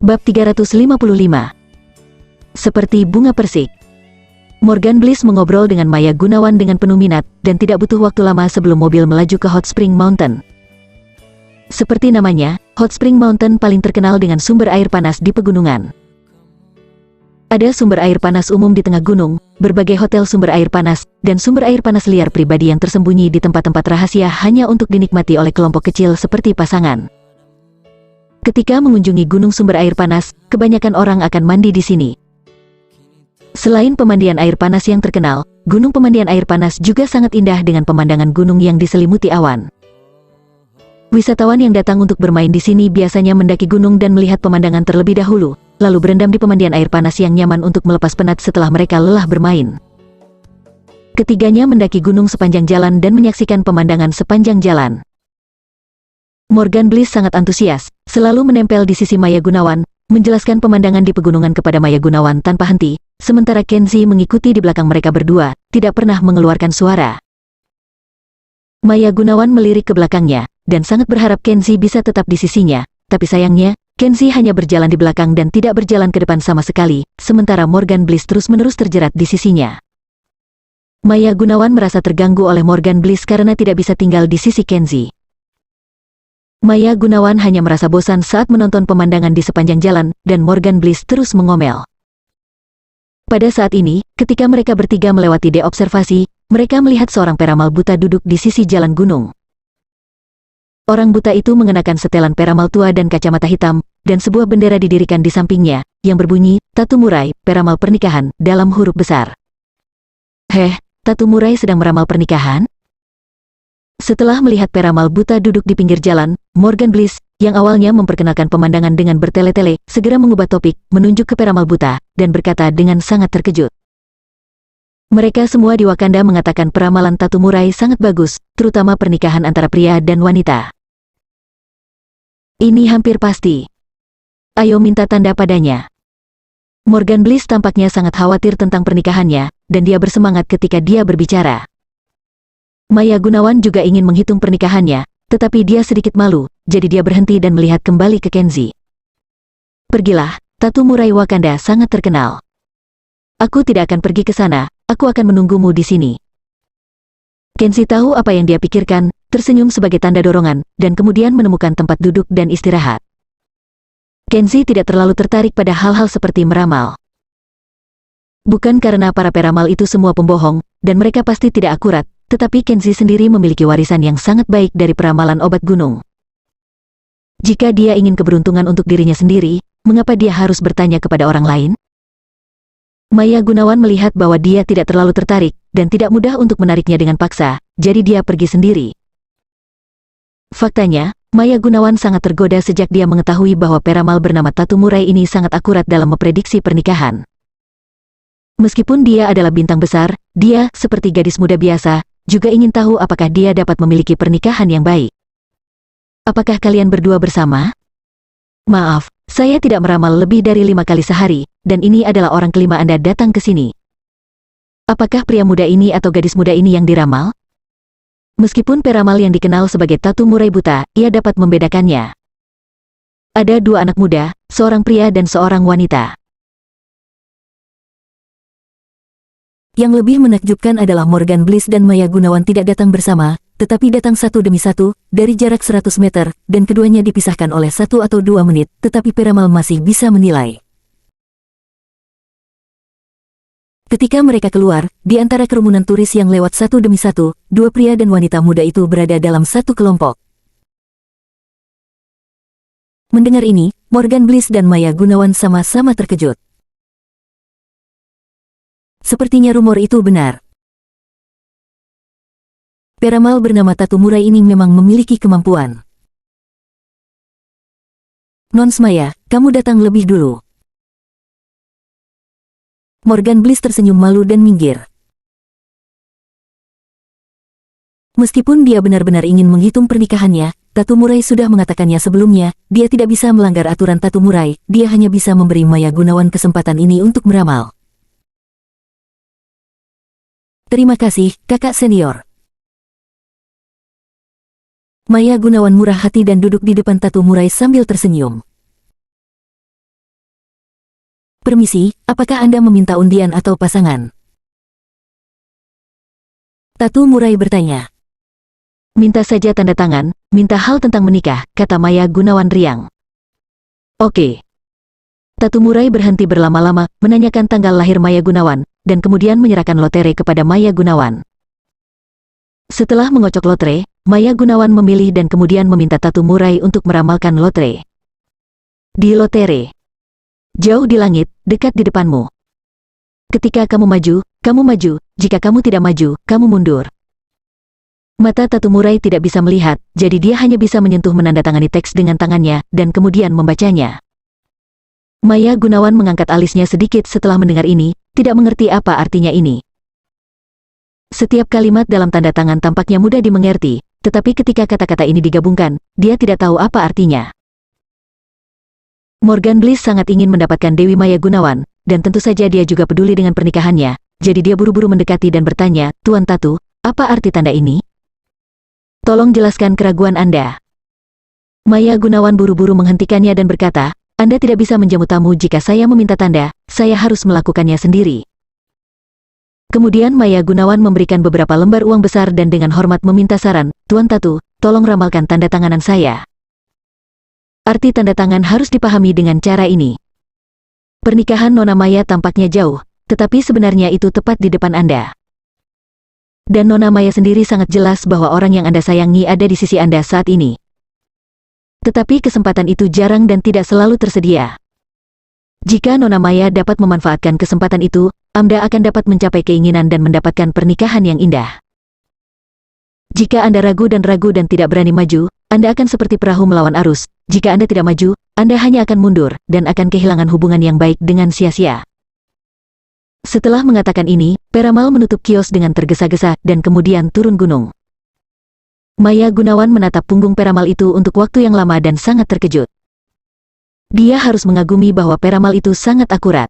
Bab 355. Seperti bunga persik. Morgan Bliss mengobrol dengan Maya Gunawan dengan penuh minat, dan tidak butuh waktu lama sebelum mobil melaju ke Hot Spring Mountain. Seperti namanya, Hot Spring Mountain paling terkenal dengan sumber air panas di pegunungan. Ada sumber air panas umum di tengah gunung, berbagai hotel sumber air panas, dan sumber air panas liar pribadi yang tersembunyi di tempat-tempat rahasia hanya untuk dinikmati oleh kelompok kecil seperti pasangan. Ketika mengunjungi gunung sumber air panas, kebanyakan orang akan mandi di sini. Selain pemandian air panas yang terkenal, gunung pemandian air panas juga sangat indah dengan pemandangan gunung yang diselimuti awan. Wisatawan yang datang untuk bermain di sini biasanya mendaki gunung dan melihat pemandangan terlebih dahulu, lalu berendam di pemandian air panas yang nyaman untuk melepas penat setelah mereka lelah bermain. Ketiganya mendaki gunung sepanjang jalan dan menyaksikan pemandangan sepanjang jalan. Morgan Bliss sangat antusias, selalu menempel di sisi Maya Gunawan, menjelaskan pemandangan di pegunungan kepada Maya Gunawan tanpa henti, sementara Kenzie mengikuti di belakang mereka berdua, tidak pernah mengeluarkan suara. Maya Gunawan melirik ke belakangnya, dan sangat berharap Kenzie bisa tetap di sisinya, tapi sayangnya, Kenzie hanya berjalan di belakang dan tidak berjalan ke depan sama sekali, sementara Morgan Bliss terus-menerus terjerat di sisinya. Maya Gunawan merasa terganggu oleh Morgan Bliss karena tidak bisa tinggal di sisi Kenzie. Maya Gunawan hanya merasa bosan saat menonton pemandangan di sepanjang jalan, dan Morgan Bliss terus mengomel. Pada saat ini, ketika mereka bertiga melewati dek observasi, mereka melihat seorang peramal buta duduk di sisi jalan gunung. Orang buta itu mengenakan setelan peramal tua dan kacamata hitam, dan sebuah bendera didirikan di sampingnya, yang berbunyi, Tatu Murai, peramal pernikahan, dalam huruf besar. Heh, Tatu Murai sedang meramal pernikahan? Setelah melihat peramal buta duduk di pinggir jalan, Morgan Bliss, yang awalnya memperkenalkan pemandangan dengan bertele-tele, segera mengubah topik, menunjuk ke peramal buta, dan berkata dengan sangat terkejut. Mereka semua di Wakanda mengatakan peramalan Tatu Murai sangat bagus, terutama pernikahan antara pria dan wanita. Ini hampir pasti. Ayo minta tanda padanya. Morgan Bliss tampaknya sangat khawatir tentang pernikahannya, dan dia bersemangat ketika dia berbicara. Maya Gunawan juga ingin menghitung pernikahannya, tetapi dia sedikit malu, jadi dia berhenti dan melihat kembali ke Kenzie. Pergilah, Tatu Murai Wakanda sangat terkenal. Aku tidak akan pergi ke sana, aku akan menunggumu di sini. Kenzie tahu apa yang dia pikirkan, tersenyum sebagai tanda dorongan, dan kemudian menemukan tempat duduk dan istirahat. Kenzie tidak terlalu tertarik pada hal-hal seperti meramal. Bukan karena para peramal itu semua pembohong, dan mereka pasti tidak akurat, tetapi Kenzie sendiri memiliki warisan yang sangat baik dari peramalan obat gunung. Jika dia ingin keberuntungan untuk dirinya sendiri, mengapa dia harus bertanya kepada orang lain? Maya Gunawan melihat bahwa dia tidak terlalu tertarik, dan tidak mudah untuk menariknya dengan paksa, jadi dia pergi sendiri. Faktanya, Maya Gunawan sangat tergoda sejak dia mengetahui bahwa peramal bernama Tatu Murai ini sangat akurat dalam memprediksi pernikahan. Meskipun dia adalah bintang besar, dia, seperti gadis muda biasa, juga ingin tahu apakah dia dapat memiliki pernikahan yang baik. Apakah kalian berdua bersama? Maaf, saya tidak meramal lebih dari 5 kali sehari, dan ini adalah orang kelima Anda datang ke sini. Apakah pria muda ini atau gadis muda ini yang diramal? Meskipun peramal yang dikenal sebagai Tatu Murai buta, ia dapat membedakannya. Ada 2 anak muda, seorang pria dan seorang wanita. Yang lebih menakjubkan adalah Morgan Bliss dan Maya Gunawan tidak datang bersama, tetapi datang satu demi satu, dari jarak 100 meter, dan keduanya dipisahkan oleh 1 atau 2 menit, tetapi peramal masih bisa menilai. Ketika mereka keluar, di antara kerumunan turis yang lewat satu demi satu, 2 pria dan wanita muda itu berada dalam satu kelompok. Mendengar ini, Morgan Bliss dan Maya Gunawan sama-sama terkejut. Sepertinya rumor itu benar. Peramal bernama Tatu Murai ini memang memiliki kemampuan. Nons Maya, kamu datang lebih dulu. Morgan Bliss tersenyum malu dan minggir. Meskipun dia benar-benar ingin menghitung pernikahannya, Tatu Murai sudah mengatakannya sebelumnya, dia tidak bisa melanggar aturan Tatu Murai, dia hanya bisa memberi Maya Gunawan kesempatan ini untuk meramal. Terima kasih, kakak senior. Maya Gunawan murah hati dan duduk di depan Tatu Murai sambil tersenyum. Permisi, apakah Anda meminta undian atau pasangan? Tatu Murai bertanya. Minta saja tanda tangan, minta hal tentang menikah, kata Maya Gunawan riang. Oke. Tatu Murai berhenti berlama-lama, menanyakan tanggal lahir Maya Gunawan, dan kemudian menyerahkan lotre kepada Maya Gunawan. Setelah mengocok lotre, Maya Gunawan memilih dan kemudian meminta Tatu Murai untuk meramalkan lotre. Di lotre. Jauh di langit, dekat di depanmu. Ketika kamu maju, kamu maju, jika kamu tidak maju, kamu mundur. Mata Tatu Murai tidak bisa melihat, jadi dia hanya bisa menyentuh menandatangani teks dengan tangannya, dan kemudian membacanya. Maya Gunawan mengangkat alisnya sedikit setelah mendengar ini, tidak mengerti apa artinya ini. Setiap kalimat dalam tanda tangan tampaknya mudah dimengerti, tetapi ketika kata-kata ini digabungkan, dia tidak tahu apa artinya. Morgan Bliss sangat ingin mendapatkan Dewi Maya Gunawan, dan tentu saja dia juga peduli dengan pernikahannya, jadi dia buru-buru mendekati dan bertanya, Tuan Tatu, apa arti tanda ini? Tolong jelaskan keraguan Anda. Maya Gunawan buru-buru menghentikannya dan berkata, Anda tidak bisa menjamu tamu jika saya meminta tanda, saya harus melakukannya sendiri. Kemudian Maya Gunawan memberikan beberapa lembar uang besar dan dengan hormat meminta saran, Tuan Tatu, tolong ramalkan tanda tanganan saya. Arti tanda tangan harus dipahami dengan cara ini. Pernikahan Nona Maya tampaknya jauh, tetapi sebenarnya itu tepat di depan Anda. Dan Nona Maya sendiri sangat jelas bahwa orang yang Anda sayangi ada di sisi Anda saat ini. Tetapi kesempatan itu jarang dan tidak selalu tersedia. Jika Nona Maya dapat memanfaatkan kesempatan itu, Anda akan dapat mencapai keinginan dan mendapatkan pernikahan yang indah. Jika Anda ragu dan tidak berani maju, Anda akan seperti perahu melawan arus. Jika Anda tidak maju, Anda hanya akan mundur, dan akan kehilangan hubungan yang baik dengan sia-sia. Setelah mengatakan ini, Peramal menutup kios dengan tergesa-gesa, dan kemudian turun gunung. Maya Gunawan menatap punggung Peramal itu untuk waktu yang lama dan sangat terkejut. Dia harus mengagumi bahwa Peramal itu sangat akurat.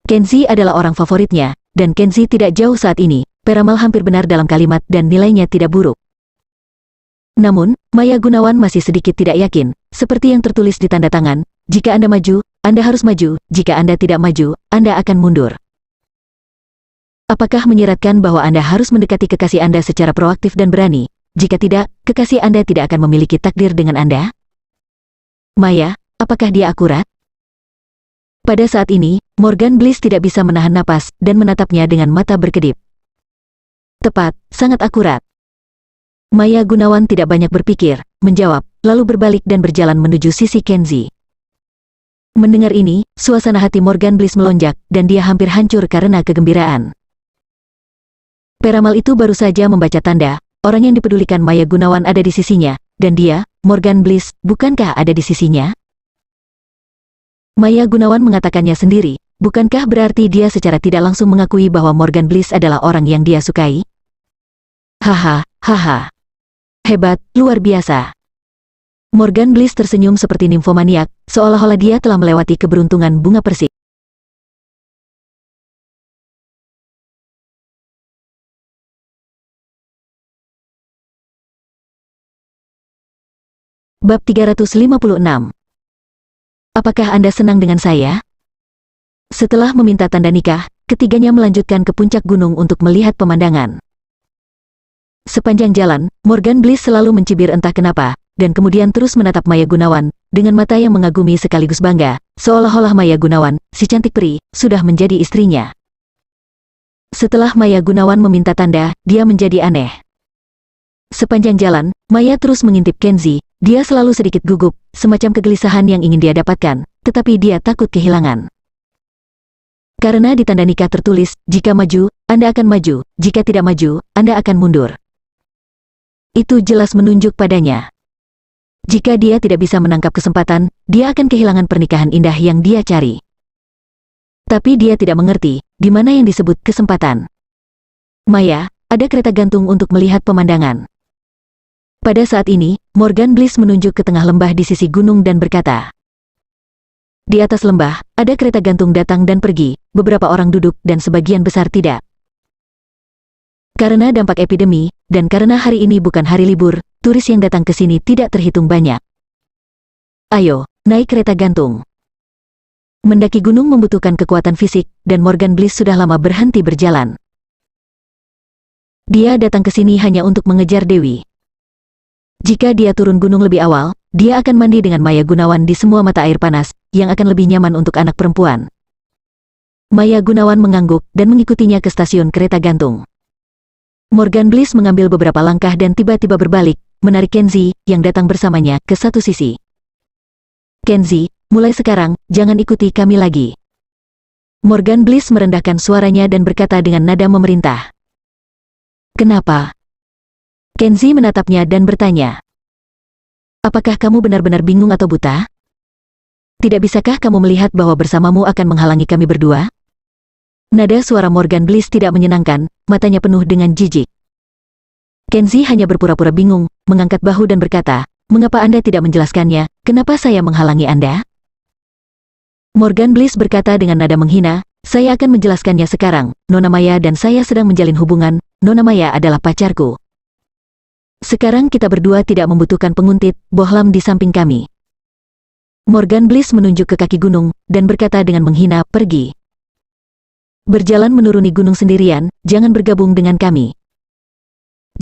Kenzi adalah orang favoritnya, dan Kenzi tidak jauh saat ini. Peramal hampir benar dalam kalimat dan nilainya tidak buruk. Namun, Maya Gunawan masih sedikit tidak yakin, seperti yang tertulis di tanda tangan, jika Anda maju, Anda harus maju, jika Anda tidak maju, Anda akan mundur. Apakah menyiratkan bahwa Anda harus mendekati kekasih Anda secara proaktif dan berani? Jika tidak, kekasih Anda tidak akan memiliki takdir dengan Anda? Maya, apakah dia akurat? Pada saat ini, Morgan Bliss tidak bisa menahan napas dan menatapnya dengan mata berkedip. Tepat, sangat akurat. Maya Gunawan tidak banyak berpikir, menjawab, lalu berbalik dan berjalan menuju sisi Kenzi. Mendengar ini, suasana hati Morgan Bliss melonjak, dan dia hampir hancur karena kegembiraan. Peramal itu baru saja membaca tanda, orang yang dipedulikan Maya Gunawan ada di sisinya, dan dia, Morgan Bliss, bukankah ada di sisinya? Maya Gunawan mengatakannya sendiri, bukankah berarti dia secara tidak langsung mengakui bahwa Morgan Bliss adalah orang yang dia sukai? Haha, haha. Hebat, luar biasa. Morgan Bliss tersenyum seperti nimfomaniak, seolah-olah dia telah melewati keberuntungan bunga persik. Bab 356. Apakah Anda senang dengan saya? Setelah meminta tanda nikah, ketiganya melanjutkan ke puncak gunung untuk melihat pemandangan. Sepanjang jalan, Morgan Bliss selalu mencibir entah kenapa, dan kemudian terus menatap Maya Gunawan, dengan mata yang mengagumi sekaligus bangga, seolah-olah Maya Gunawan, si cantik peri, sudah menjadi istrinya. Setelah Maya Gunawan meminta tanda, dia menjadi aneh. Sepanjang jalan, Maya terus mengintip Kenzi, dia selalu sedikit gugup, semacam kegelisahan yang ingin dia dapatkan, tetapi dia takut kehilangan. Karena di tanda nikah tertulis, jika maju, Anda akan maju, jika tidak maju, Anda akan mundur. Itu jelas menunjuk padanya. Jika dia tidak bisa menangkap kesempatan, dia akan kehilangan pernikahan indah yang dia cari. Tapi dia tidak mengerti, di mana yang disebut kesempatan. Maya, ada kereta gantung untuk melihat pemandangan. Pada saat ini, Morgan Bliss menunjuk ke tengah lembah di sisi gunung dan berkata, di atas lembah, ada kereta gantung datang dan pergi, beberapa orang duduk dan sebagian besar tidak. Karena dampak epidemi, dan karena hari ini bukan hari libur, turis yang datang ke sini tidak terhitung banyak. Ayo, naik kereta gantung. Mendaki gunung membutuhkan kekuatan fisik, dan Morgan Bliss sudah lama berhenti berjalan. Dia datang ke sini hanya untuk mengejar Dewi. Jika dia turun gunung lebih awal, dia akan mandi dengan Maya Gunawan di semua mata air panas, yang akan lebih nyaman untuk anak perempuan. Maya Gunawan mengangguk dan mengikutinya ke stasiun kereta gantung. Morgan Bliss mengambil beberapa langkah dan tiba-tiba berbalik, menarik Kenzie, yang datang bersamanya, ke satu sisi. Kenzie, mulai sekarang, jangan ikuti kami lagi. Morgan Bliss merendahkan suaranya dan berkata dengan nada memerintah. Kenapa? Kenzie menatapnya dan bertanya. Apakah kamu benar-benar bingung atau buta? Tidak bisakah kamu melihat bahwa bersamamu akan menghalangi kami berdua? Nada suara Morgan Bliss tidak menyenangkan, matanya penuh dengan jijik. Kenzie hanya berpura-pura bingung, mengangkat bahu dan berkata, mengapa Anda tidak menjelaskannya, kenapa saya menghalangi Anda? Morgan Bliss berkata dengan nada menghina, saya akan menjelaskannya sekarang, Nona Maya dan saya sedang menjalin hubungan, Nona Maya adalah pacarku. Sekarang kita berdua tidak membutuhkan penguntit, bohlam di samping kami. Morgan Bliss menunjuk ke kaki gunung, dan berkata dengan menghina, pergi. Berjalan menuruni gunung sendirian, jangan bergabung dengan kami.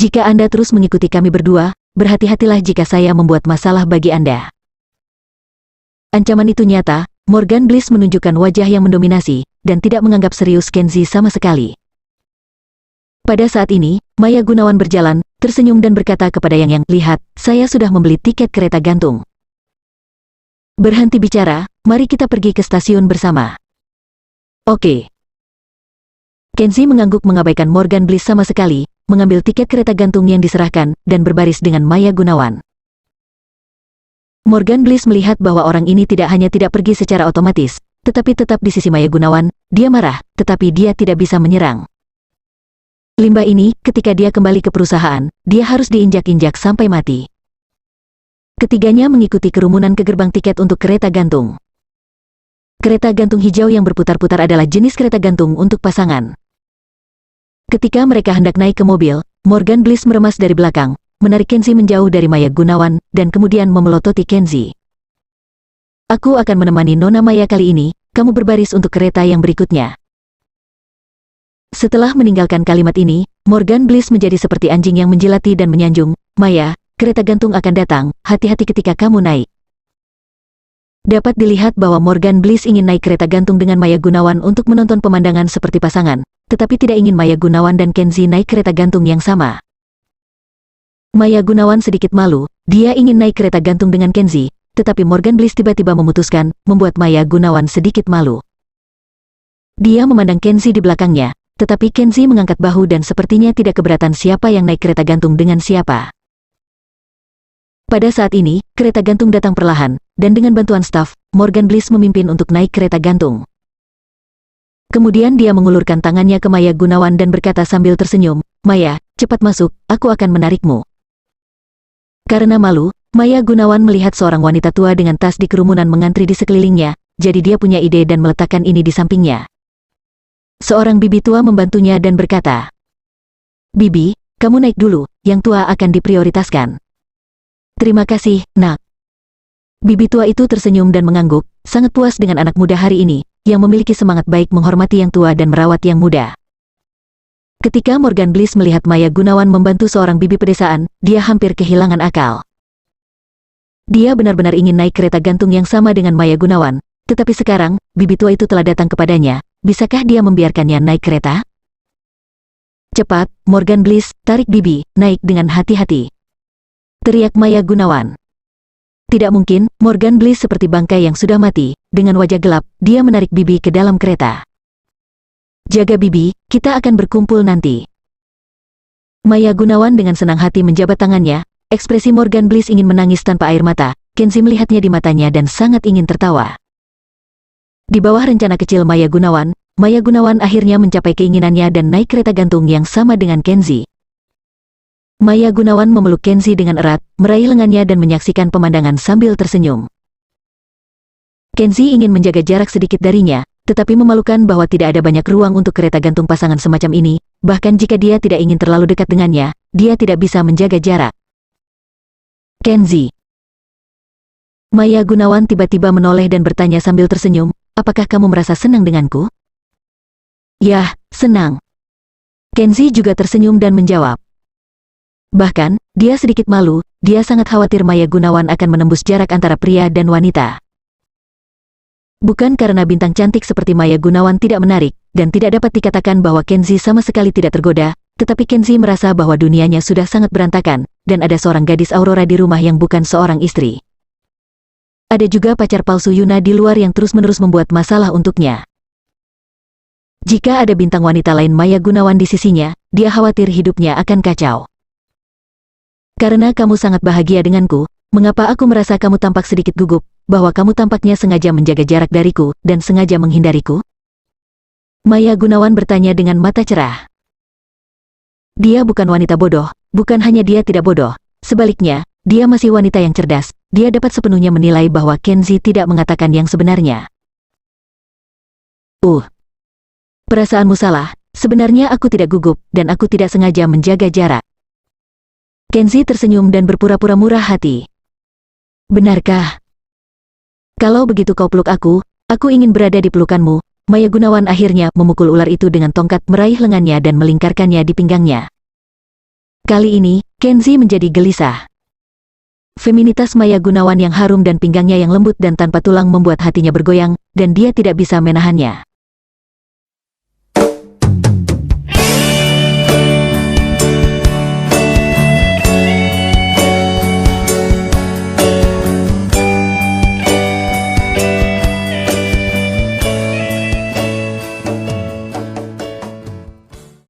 Jika Anda terus mengikuti kami berdua, berhati-hatilah jika saya membuat masalah bagi Anda. Ancaman itu nyata, Morgan Bliss menunjukkan wajah yang mendominasi, dan tidak menganggap serius Kenzie sama sekali. Pada saat ini, Maya Gunawan berjalan, tersenyum dan berkata kepada Yang, lihat, saya sudah membeli tiket kereta gantung. Berhenti bicara, mari kita pergi ke stasiun bersama. Oke. Kenzie mengangguk mengabaikan Morgan Bliss sama sekali, mengambil tiket kereta gantung yang diserahkan, dan berbaris dengan Maya Gunawan. Morgan Bliss melihat bahwa orang ini tidak hanya tidak pergi secara otomatis, tetapi tetap di sisi Maya Gunawan. Dia marah, tetapi dia tidak bisa menyerang. Limbah ini, ketika dia kembali ke perusahaan, dia harus diinjak-injak sampai mati. Ketiganya mengikuti kerumunan ke gerbang tiket untuk kereta gantung. Kereta gantung hijau yang berputar-putar adalah jenis kereta gantung untuk pasangan. Ketika mereka hendak naik ke mobil, Morgan Bliss meremas dari belakang, menarik Kenzie menjauh dari Maya Gunawan, dan kemudian memelototi Kenzie. Aku akan menemani Nona Maya kali ini, kamu berbaris untuk kereta yang berikutnya. Setelah meninggalkan kalimat ini, Morgan Bliss menjadi seperti anjing yang menjilati dan menyanjung, Maya, kereta gantung akan datang, hati-hati ketika kamu naik. Dapat dilihat bahwa Morgan Bliss ingin naik kereta gantung dengan Maya Gunawan untuk menonton pemandangan seperti pasangan, tetapi tidak ingin Maya Gunawan dan Kenzie naik kereta gantung yang sama. Maya Gunawan sedikit malu, dia ingin naik kereta gantung dengan Kenzie, tetapi Morgan Bliss tiba-tiba memutuskan, membuat Maya Gunawan sedikit malu. Dia memandang Kenzie di belakangnya, tetapi Kenzie mengangkat bahu dan sepertinya tidak keberatan siapa yang naik kereta gantung dengan siapa. Pada saat ini, kereta gantung datang perlahan, dan dengan bantuan staf, Morgan Bliss memimpin untuk naik kereta gantung. Kemudian dia mengulurkan tangannya ke Maya Gunawan dan berkata sambil tersenyum, Maya, cepat masuk, aku akan menarikmu. Karena malu, Maya Gunawan melihat seorang wanita tua dengan tas di kerumunan mengantri di sekelilingnya, jadi dia punya ide dan meletakkan ini di sampingnya. Seorang bibi tua membantunya dan berkata, Bibi, kamu naik dulu, yang tua akan diprioritaskan. Terima kasih, nak. Bibi tua itu tersenyum dan mengangguk, sangat puas dengan anak muda hari ini, yang memiliki semangat baik menghormati yang tua dan merawat yang muda. Ketika Morgan Bliss melihat Maya Gunawan membantu seorang bibi pedesaan, dia hampir kehilangan akal. Dia benar-benar ingin naik kereta gantung yang sama dengan Maya Gunawan, tetapi sekarang, bibi tua itu telah datang kepadanya, bisakah dia membiarkannya naik kereta? Cepat, Morgan Bliss, tarik bibi, naik dengan hati-hati. Teriak Maya Gunawan. Tidak mungkin, Morgan Bliss seperti bangkai yang sudah mati, dengan wajah gelap, dia menarik bibi ke dalam kereta. Jaga bibi, kita akan berkumpul nanti. Maya Gunawan dengan senang hati menjabat tangannya, ekspresi Morgan Bliss ingin menangis tanpa air mata, Kenzie melihatnya di matanya dan sangat ingin tertawa. Di bawah rencana kecil Maya Gunawan akhirnya mencapai keinginannya dan naik kereta gantung yang sama dengan Kenzie. Maya Gunawan memeluk Kenzie dengan erat, meraih lengannya dan menyaksikan pemandangan sambil tersenyum. Kenzie ingin menjaga jarak sedikit darinya, tetapi memalukan bahwa tidak ada banyak ruang untuk kereta gantung pasangan semacam ini, bahkan jika dia tidak ingin terlalu dekat dengannya, dia tidak bisa menjaga jarak. Kenzi. Maya Gunawan tiba-tiba menoleh dan bertanya sambil tersenyum, apakah kamu merasa senang denganku? Yah, senang. Kenzi juga tersenyum dan menjawab. Bahkan, dia sedikit malu, dia sangat khawatir Maya Gunawan akan menembus jarak antara pria dan wanita. Bukan karena bintang cantik seperti Maya Gunawan tidak menarik, dan tidak dapat dikatakan bahwa Kenzi sama sekali tidak tergoda, tetapi Kenzi merasa bahwa dunianya sudah sangat berantakan, dan ada seorang gadis Aurora di rumah yang bukan seorang istri. Ada juga pacar palsu Yuna di luar yang terus-menerus membuat masalah untuknya. Jika ada bintang wanita lain Maya Gunawan di sisinya, dia khawatir hidupnya akan kacau. Karena kamu sangat bahagia denganku, mengapa aku merasa kamu tampak sedikit gugup, bahwa kamu tampaknya sengaja menjaga jarak dariku, dan sengaja menghindariku? Maya Gunawan bertanya dengan mata cerah. Dia bukan wanita bodoh, bukan hanya dia tidak bodoh, sebaliknya, dia masih wanita yang cerdas, dia dapat sepenuhnya menilai bahwa Kenzi tidak mengatakan yang sebenarnya. Perasaanmu salah, sebenarnya aku tidak gugup, dan aku tidak sengaja menjaga jarak. Kenzi tersenyum dan berpura-pura murah hati. Benarkah? Kalau begitu kau peluk aku ingin berada di pelukanmu. Maya Gunawan akhirnya memukul ular itu dengan tongkat meraih lengannya dan melingkarkannya di pinggangnya. Kali ini, Kenzi menjadi gelisah. Feminitas Maya Gunawan yang harum dan pinggangnya yang lembut dan tanpa tulang membuat hatinya bergoyang, dan dia tidak bisa menahannya.